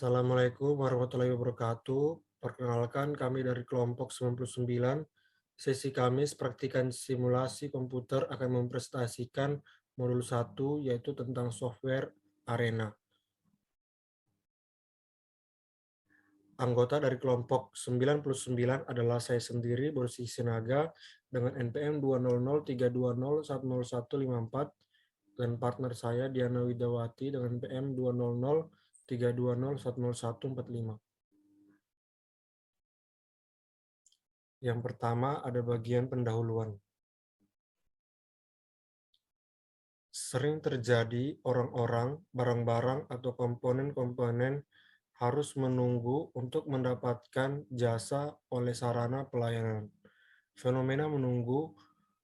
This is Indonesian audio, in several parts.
Assalamualaikum warahmatullahi wabarakatuh. Perkenalkan kami dari kelompok 99. Sesi Kamis praktikan simulasi komputer akan mempresentasikan modul 1 yaitu tentang software Arena. Anggota dari kelompok 99 adalah saya sendiri, Borsih Sinaga, dengan NPM 20032010154 dan partner saya Diana Widawati dengan NPM 20032010145. Yang pertama ada bagian pendahuluan. Sering terjadi orang-orang, barang-barang, atau komponen-komponen harus menunggu untuk mendapatkan jasa oleh sarana pelayanan. Fenomena menunggu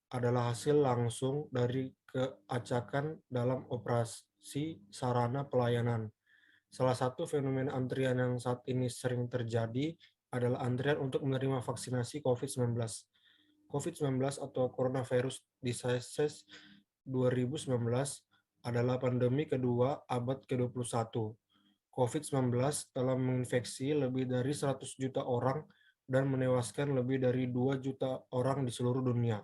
adalah hasil langsung dari keacakan dalam operasi sarana pelayanan. Salah satu fenomena antrian yang saat ini sering terjadi adalah antrian untuk menerima vaksinasi COVID-19. COVID-19 atau coronavirus disease 2019 adalah pandemi kedua abad ke-21. COVID-19 telah menginfeksi lebih dari 100 juta orang dan menewaskan lebih dari 2 juta orang di seluruh dunia.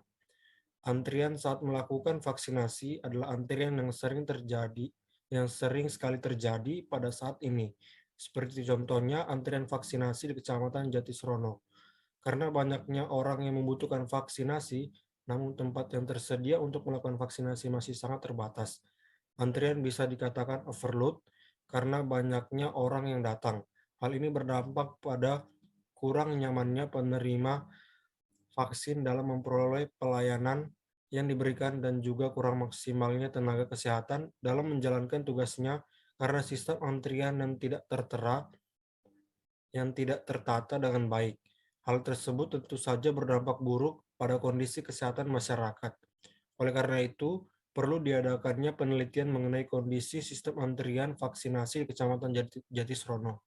Antrian saat melakukan vaksinasi adalah antrian yang sering sekali terjadi pada saat ini. Seperti contohnya antrian vaksinasi di Kecamatan Jatisrono. Karena banyaknya orang yang membutuhkan vaksinasi, namun tempat yang tersedia untuk melakukan vaksinasi masih sangat terbatas. Antrian bisa dikatakan overload karena banyaknya orang yang datang. Hal ini berdampak pada kurang nyamannya penerima vaksin dalam memperoleh pelayanan yang diberikan dan juga kurang maksimalnya tenaga kesehatan dalam menjalankan tugasnya karena sistem antrian yang tidak tertata dengan baik. Hal tersebut tentu saja berdampak buruk pada kondisi kesehatan masyarakat. Oleh karena itu, perlu diadakannya penelitian mengenai kondisi sistem antrian vaksinasi di Kecamatan Jatisrono.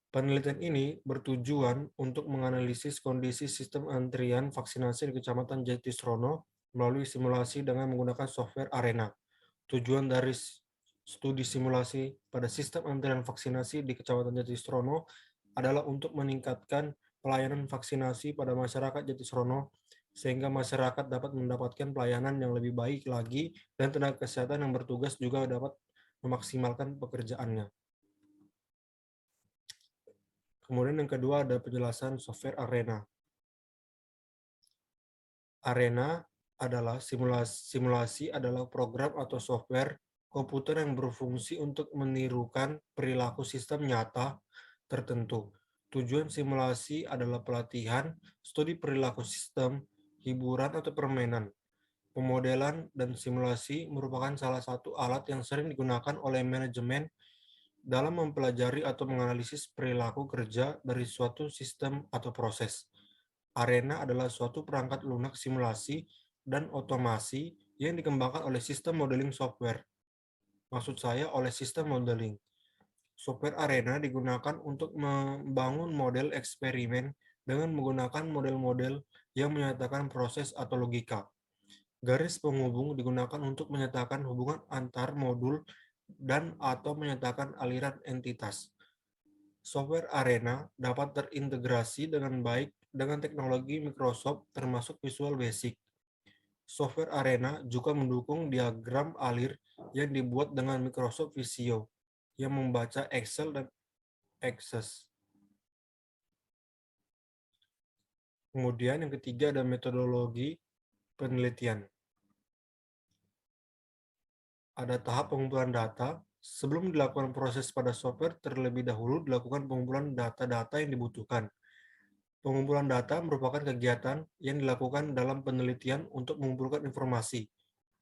Penelitian ini bertujuan untuk menganalisis kondisi sistem antrian vaksinasi di Kecamatan Jatisrono melalui simulasi dengan menggunakan software Arena. Tujuan dari studi simulasi pada sistem antrian vaksinasi di Kecamatan Jatisrono adalah untuk meningkatkan pelayanan vaksinasi pada masyarakat Jatisrono sehingga masyarakat dapat mendapatkan pelayanan yang lebih baik lagi dan tenaga kesehatan yang bertugas juga dapat memaksimalkan pekerjaannya. Kemudian yang kedua ada penjelasan software Arena. Arena adalah simulasi adalah program atau software komputer yang berfungsi untuk menirukan perilaku sistem nyata tertentu. Tujuan simulasi adalah pelatihan, studi perilaku sistem, hiburan atau permainan. Pemodelan dan simulasi merupakan salah satu alat yang sering digunakan oleh manajemen dalam mempelajari atau menganalisis perilaku kerja dari suatu sistem atau proses. Arena adalah suatu perangkat lunak simulasi dan otomasi yang dikembangkan oleh sistem modeling software. Maksud saya oleh sistem modeling. Software Arena digunakan untuk membangun model eksperimen dengan menggunakan model-model yang menyatakan proses atau logika. Garis penghubung digunakan untuk menyatakan hubungan antar modul dan atau menyatakan aliran entitas. Software Arena dapat terintegrasi dengan baik dengan teknologi Microsoft termasuk Visual Basic. Software Arena juga mendukung diagram alir yang dibuat dengan Microsoft Visio yang membaca Excel dan Access. Kemudian yang ketiga ada metodologi penelitian. Ada tahap pengumpulan data. Sebelum dilakukan proses pada software, terlebih dahulu dilakukan pengumpulan data-data yang dibutuhkan. Pengumpulan data merupakan kegiatan yang dilakukan dalam penelitian untuk mengumpulkan informasi.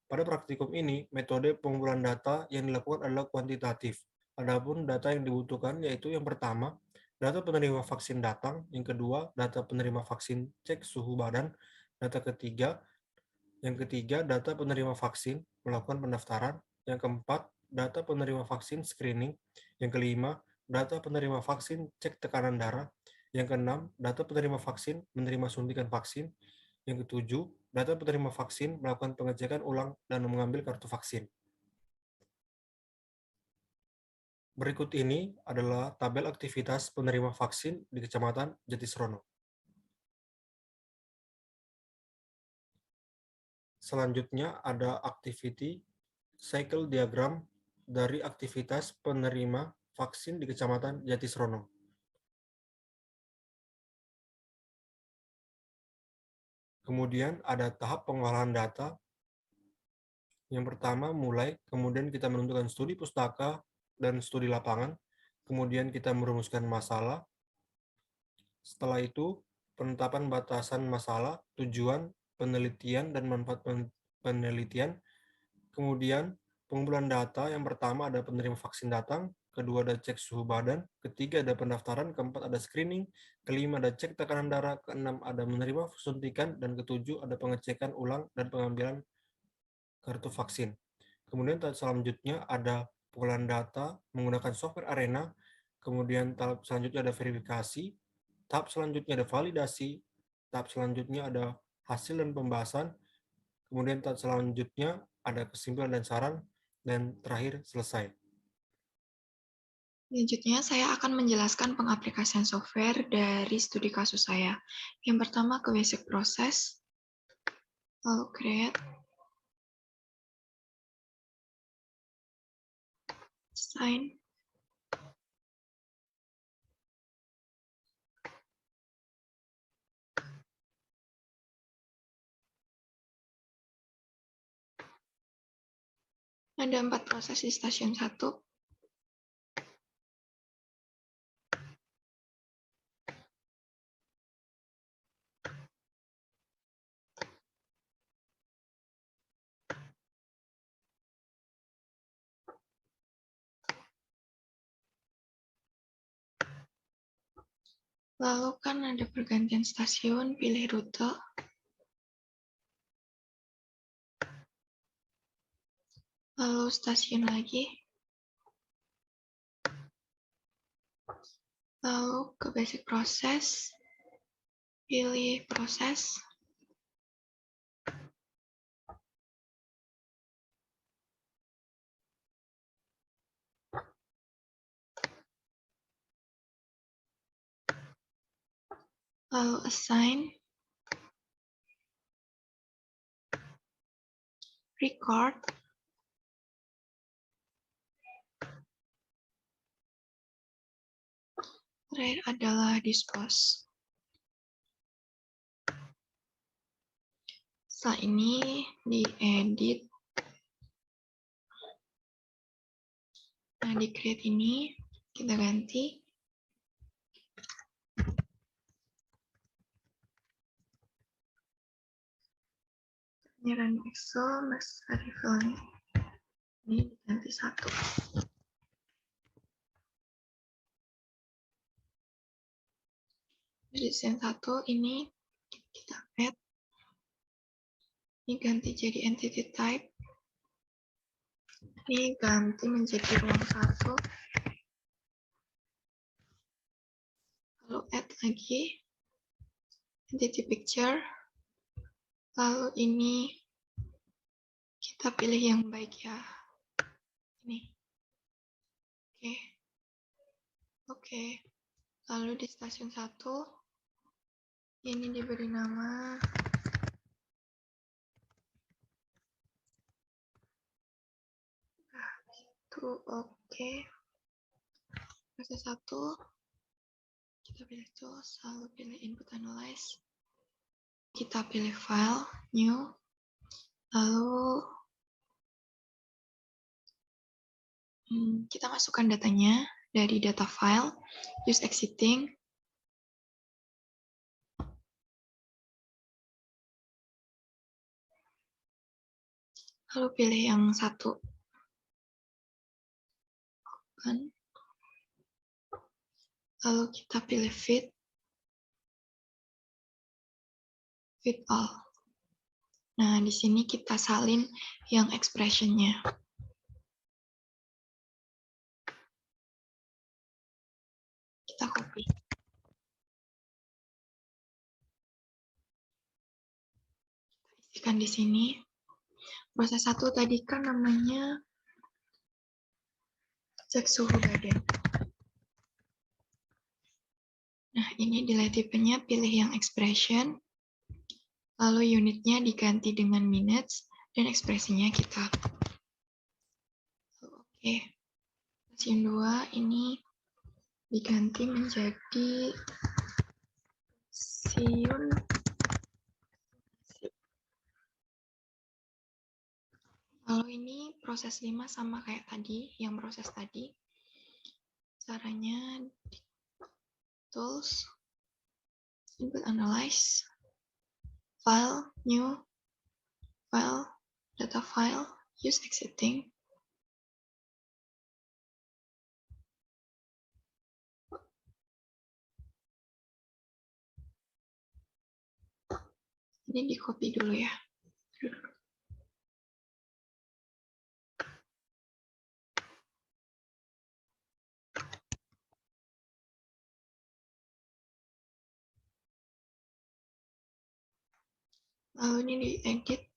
Pada praktikum ini, metode pengumpulan data yang dilakukan adalah kuantitatif. Adapun data yang dibutuhkan yaitu yang pertama, data penerima vaksin datang, yang kedua, data penerima vaksin cek suhu badan, yang ketiga, data penerima vaksin melakukan pendaftaran, yang keempat, data penerima vaksin screening, yang kelima, data penerima vaksin cek tekanan darah, yang keenam, data penerima vaksin menerima suntikan vaksin, yang ketujuh, data penerima vaksin melakukan pengecekan ulang dan mengambil kartu vaksin. Berikut ini adalah tabel aktivitas penerima vaksin di Kecamatan Jatisrono. Selanjutnya ada activity cycle diagram dari aktivitas penerima vaksin di Kecamatan Jatisrono. Kemudian ada tahap pengolahan data. Yang pertama mulai, kemudian kita menentukan studi pustaka dan studi lapangan, kemudian kita merumuskan masalah. Setelah itu, penetapan batasan masalah, tujuan, penelitian, dan manfaat penelitian. Kemudian, pengumpulan data. Yang pertama ada penerima vaksin datang, kedua ada cek suhu badan, ketiga ada pendaftaran, keempat ada screening, kelima ada cek tekanan darah, keenam ada menerima suntikan, dan ketujuh ada pengecekan ulang dan pengambilan kartu vaksin. Kemudian tahap selanjutnya ada pengolahan data menggunakan software Arena, kemudian tahap selanjutnya ada verifikasi, tahap selanjutnya ada validasi, tahap selanjutnya ada hasil dan pembahasan, kemudian tahap selanjutnya ada kesimpulan dan saran, dan terakhir selesai. Selanjutnya, saya akan menjelaskan pengaplikasian software dari studi kasus saya. Yang pertama ke basic process, lalu create, sign, ada 4 proses di stasiun 1. Lalu kan ada pergantian stasiun, pilih rute. Lalu stasiun lagi. Lalu ke basic process, pilih proses. Lalu assign, record, terakhir adalah dispose. Setelah ini diedit. Nah, di create ini kita ganti. Ini run Excel, master refill ini diganti 1. Dari sen 1 ini kita add. Ini ganti jadi entity type. Ini ganti menjadi ruang 1. Lalu add lagi entity picture. Lalu ini kita pilih yang baik ya. Ini. Oke. Lalu di stasiun 1 ini diberi nama oke. Proses 1 kita pilih tools, lalu pilih input analyze. Kita pilih file, new, lalu kita masukkan datanya dari data file, use exiting, lalu pilih yang 1. Open. Lalu kita pilih fit all. Nah, di sini kita salin yang expression-nya. Kita copy. Isikan di sini. Proses 1 tadi kan namanya Cek suhu badan. Nah, ini nilai tipenya pilih yang expression, lalu unitnya diganti dengan minutes, dan ekspresinya kita. Oke, stasiun 2 ini diganti menjadi stasiun. Lalu ini proses 5 sama kayak tadi, yang proses tadi. Caranya di tools, input analyze, file, new, file, data file, use exiting. Ini di copy dulu ya. Lalu ini diedit.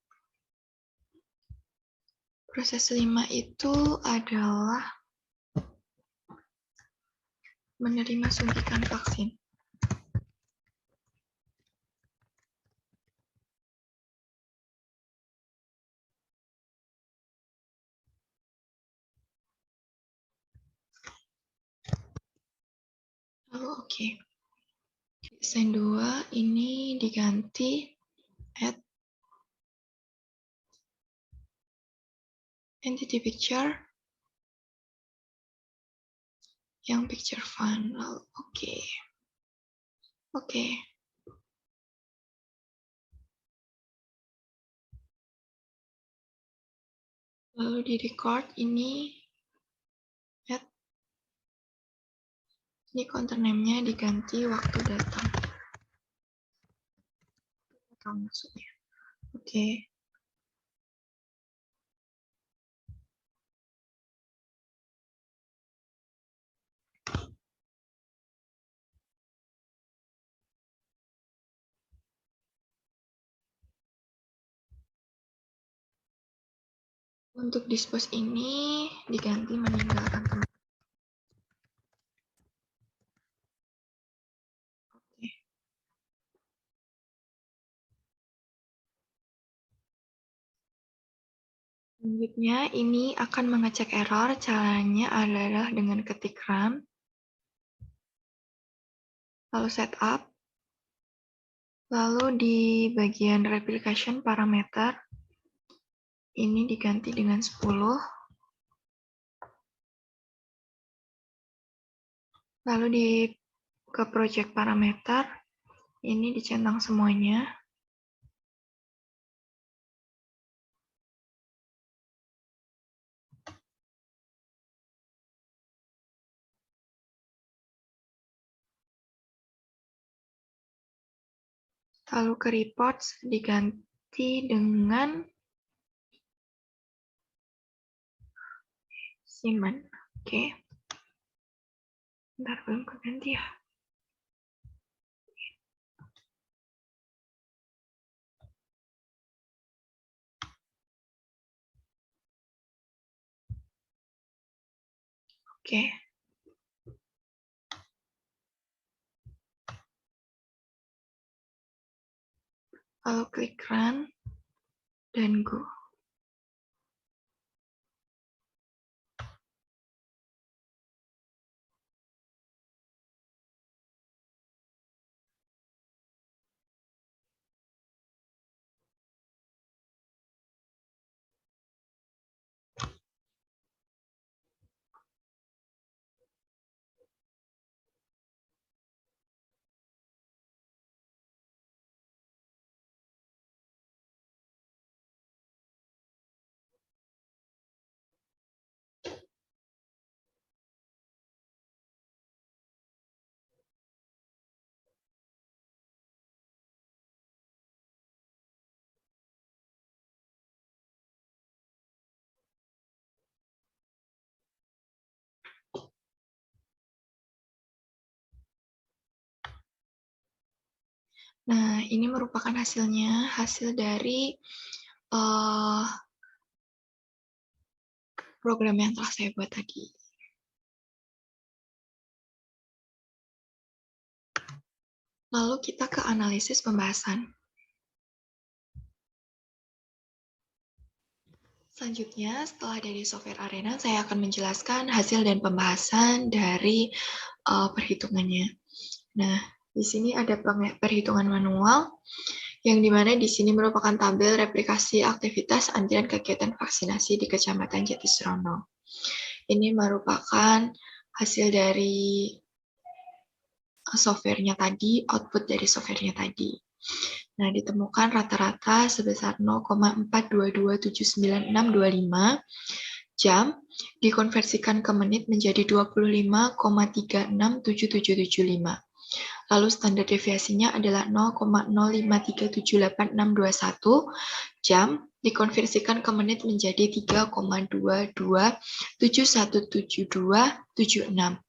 Proses 5 itu adalah menerima suntikan vaksin. Lalu oke. Desain 2 ini diganti add entity picture yang picture font. Lalu oke. Oke. Lalu di record ini add, ini counter name-nya diganti waktu datang. Atau maksudnya. Oke. Untuk dispose ini diganti meninggalkan tempat. Oke. Selanjutnya ini akan mengecek error. Caranya adalah dengan ketik run, lalu setup, lalu di bagian replication parameter ini diganti dengan 10. Lalu ke project parameter ini dicentang semuanya. Lalu ke reports diganti dengan Simon. Oke. Bentar, belum keganti ya. Oke. Lalu klik run dan go. Nah, ini merupakan hasilnya, hasil dari program yang telah saya buat tadi. Lalu kita ke analisis pembahasan. Selanjutnya, setelah dari software Arena, saya akan menjelaskan hasil dan pembahasan dari perhitungannya. Nah, di sini ada perhitungan manual, yang dimana di sini merupakan tabel replikasi aktivitas antrian kegiatan vaksinasi di Kecamatan Jatisrono. Ini merupakan hasil dari softwarenya tadi, output dari softwarenya tadi. Nah, ditemukan rata-rata sebesar 0,4227965 jam, dikonversikan ke menit menjadi 25,367775. Lalu standar deviasinya adalah 0,0537861 jam, dikonversikan ke menit menjadi 3,22717276.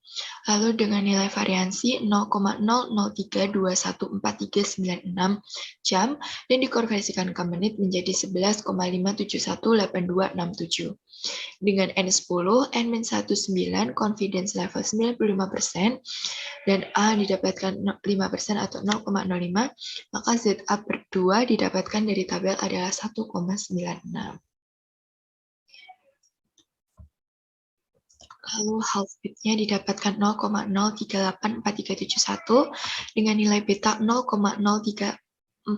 Lalu dengan nilai variansi 0,00321439 jam dan dikonversikan ke menit menjadi 11,5718267. Dengan N10, N-19, confidence level 95%, dan A didapatkan 5% atau 0,05, maka ZA per 2 didapatkan dari tabel adalah 1,96. Lalu half bitnya didapatkan 0,038431 dengan nilai beta 0,038431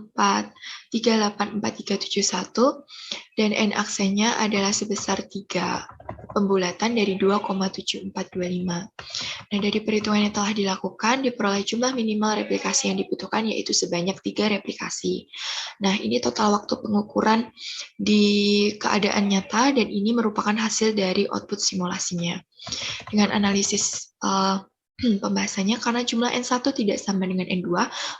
dan N aksenya adalah sebesar 3 pembulatan dari 2,7425. Nah, dari perhitungan yang telah dilakukan, diperoleh jumlah minimal replikasi yang dibutuhkan, yaitu sebanyak 3 replikasi. Nah, ini total waktu pengukuran di keadaan nyata, dan ini merupakan hasil dari output simulasinya. Dengan analisis pembahasannya, karena jumlah N1 tidak sama dengan N2,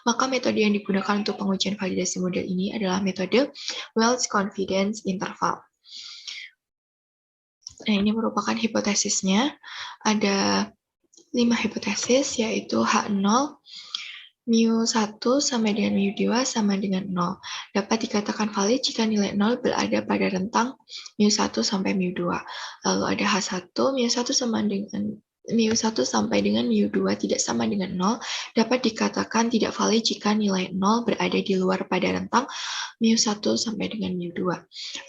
maka metode yang digunakan untuk pengujian validasi model ini adalah metode Wells Confidence Interval. Nah, ini merupakan hipotesisnya. Ada 5 hipotesis, yaitu H0, mu1 sama dengan mu2 sama dengan 0. Dapat dikatakan valid jika nilai 0 berada pada rentang mu1 sampai mu2. Lalu ada H1, mu1 sama dengan mu1 sampai dengan mu2 tidak sama dengan 0, dapat dikatakan tidak valid jika nilai 0 berada di luar pada rentang mu1 sampai dengan mu2.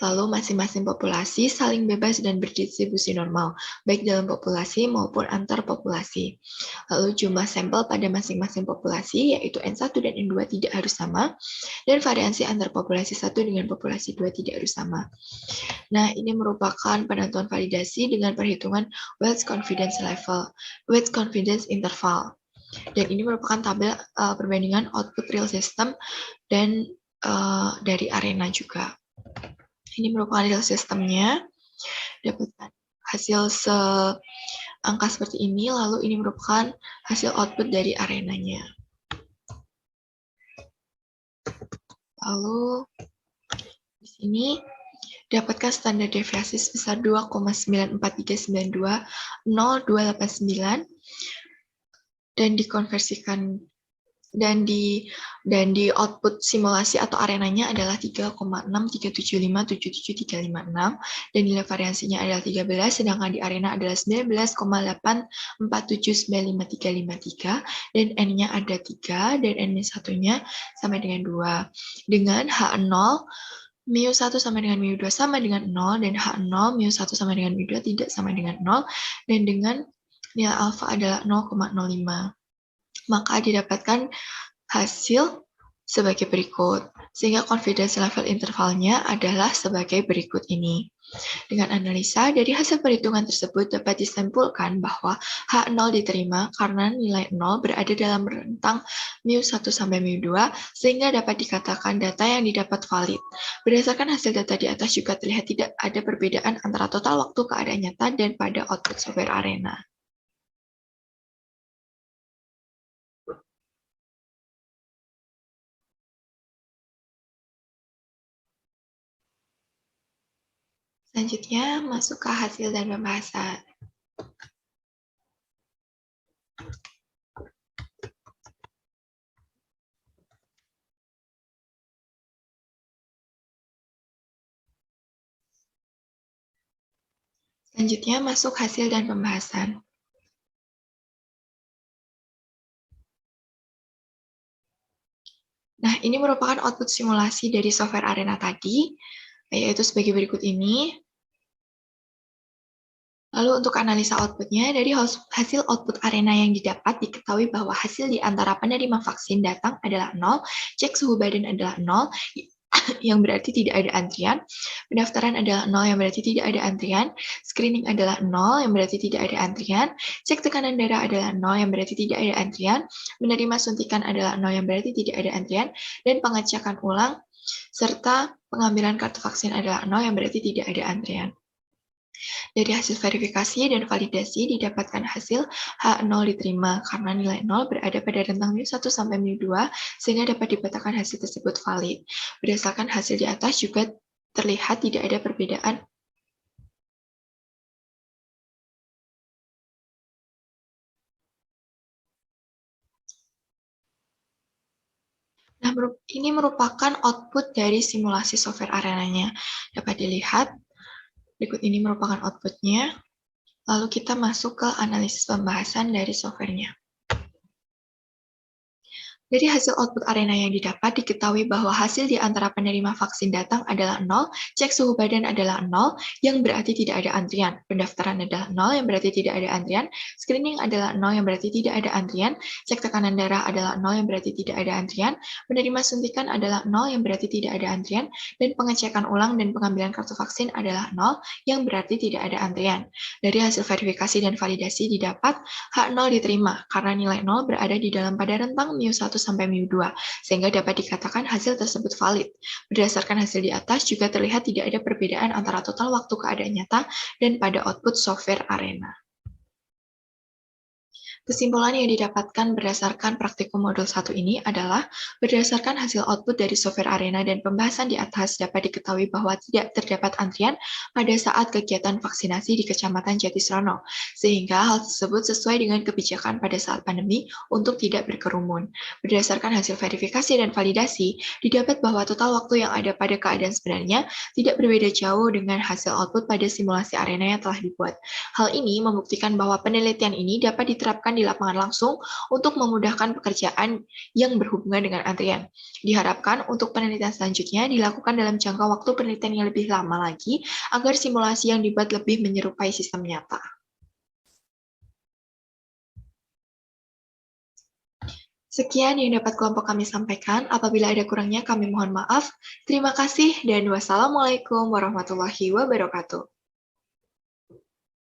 Lalu masing-masing populasi saling bebas dan berdistribusi normal, baik dalam populasi maupun antar populasi. Lalu jumlah sampel pada masing-masing populasi, yaitu N1 dan N2 tidak harus sama, dan variansi antar populasi 1 dengan populasi 2 tidak harus sama. Nah, ini merupakan penentuan validasi dengan perhitungan Wells Confidence Level, Wells Confidence Interval. Dan ini merupakan tabel perbandingan output real system dan dari Arena juga. Ini merupakan real systemnya, dapatkan hasil angka seperti ini, lalu ini merupakan hasil output dari Arenanya. Lalu di sini dapatkan standar deviasi sebesar 2,943920,289 dan dikonversikan dan di output simulasi atau Arenanya adalah 3,637577356 dan nilai variansinya adalah 13, sedangkan di Arena adalah 19,847955353 dan N-nya ada 3 dan N-1-nya sama dengan 2. Dengan H0 mu1 sama dengan mu2 sama dengan 0 dan H0 mu1 sama dengan mu2 tidak sama dengan 0 dan dengan nilai alfa adalah 0,05. Maka didapatkan hasil sebagai berikut. Sehingga confidence level intervalnya adalah sebagai berikut ini. Dengan analisa, dari hasil perhitungan tersebut dapat disimpulkan bahwa H0 diterima karena nilai 0 berada dalam rentang mu1 sampai mu2, sehingga dapat dikatakan data yang didapat valid. Berdasarkan hasil data di atas juga terlihat tidak ada perbedaan antara total waktu keadaan nyata dan pada output software Arena. Selanjutnya, masuk ke hasil dan pembahasan. Selanjutnya, masuk hasil dan pembahasan. Nah, ini merupakan output simulasi dari software Arena tadi, yaitu sebagai berikut ini. Lalu untuk analisa output-nya, dari hasil output Arena yang didapat, diketahui bahwa hasil di antara penerima vaksin datang adalah 0, cek suhu badan adalah 0, yang berarti tidak ada antrian, pendaftaran adalah 0, yang berarti tidak ada antrian, screening adalah 0, yang berarti tidak ada antrian, cek tekanan darah adalah 0, yang berarti tidak ada antrian, menerima suntikan adalah 0, yang berarti tidak ada antrian, dan pengecekan ulang, serta pengambilan kartu vaksin adalah 0, yang berarti tidak ada antrian. Dari hasil verifikasi dan validasi didapatkan hasil H0 diterima karena nilai 0 berada pada rentang mu1 sampai mu2 sehingga dapat dikatakan hasil tersebut valid. Berdasarkan hasil di atas juga terlihat tidak ada perbedaan Nah, ini merupakan output dari simulasi software Arena-nya. Dapat dilihat, berikut ini merupakan output-nya. Lalu kita masuk ke analisis pembahasan dari software-nya. Dari hasil output Arena yang didapat, diketahui bahwa hasil di antara penerima vaksin datang adalah 0, cek suhu badan adalah 0, yang berarti tidak ada antrian, pendaftaran adalah 0, yang berarti tidak ada antrian, screening adalah 0, yang berarti tidak ada antrian, cek tekanan darah adalah 0, yang berarti tidak ada antrian, penerima suntikan adalah 0, yang berarti tidak ada antrian, dan pengecekan ulang dan pengambilan kartu vaksin adalah 0, yang berarti tidak ada antrian. Dari hasil verifikasi dan validasi didapat, H0 diterima karena nilai 0 berada di dalam pada rentang mu1 sampai mu2, sehingga dapat dikatakan hasil tersebut valid. Berdasarkan hasil di atas juga terlihat tidak ada perbedaan antara total waktu keadaan nyata dan pada output software Arena. Kesimpulan yang didapatkan berdasarkan praktikum modul 1 ini adalah, berdasarkan hasil output dari software Arena dan pembahasan di atas dapat diketahui bahwa tidak terdapat antrian pada saat kegiatan vaksinasi di Kecamatan Jatisrono, sehingga hal tersebut sesuai dengan kebijakan pada saat pandemi untuk tidak berkerumun. Berdasarkan hasil verifikasi dan validasi, didapat bahwa total waktu yang ada pada keadaan sebenarnya tidak berbeda jauh dengan hasil output pada simulasi Arena yang telah dibuat. Hal ini membuktikan bahwa penelitian ini dapat diterapkan di lapangan langsung untuk memudahkan pekerjaan yang berhubungan dengan antrian. Diharapkan untuk penelitian selanjutnya dilakukan dalam jangka waktu penelitian yang lebih lama lagi agar simulasi yang dibuat lebih menyerupai sistem nyata. Sekian yang dapat kelompok kami sampaikan. Apabila ada kurangnya kami mohon maaf. Terima kasih dan wassalamualaikum warahmatullahi wabarakatuh.